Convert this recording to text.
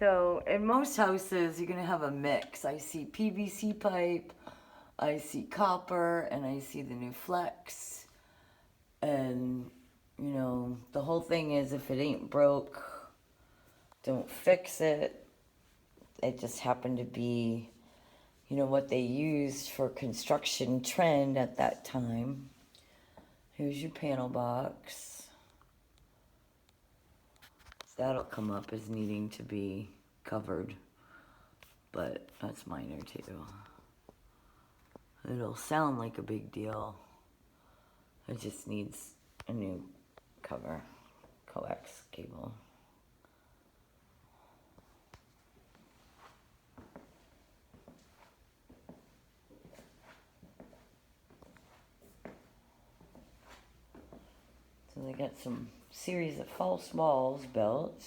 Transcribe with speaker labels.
Speaker 1: So in most houses, you're gonna have a mix. I see PVC pipe, I see copper, and I see the new flex. And, you know, the whole thing is if it ain't broke, don't fix it. It just happened to be, you know, what they used for construction trend at that time. Here's your panel box. That'll come up as needing to be covered, but that's minor too. It'll sound like a big deal. It just needs a new cover, coax cable. So they got some series of false walls built.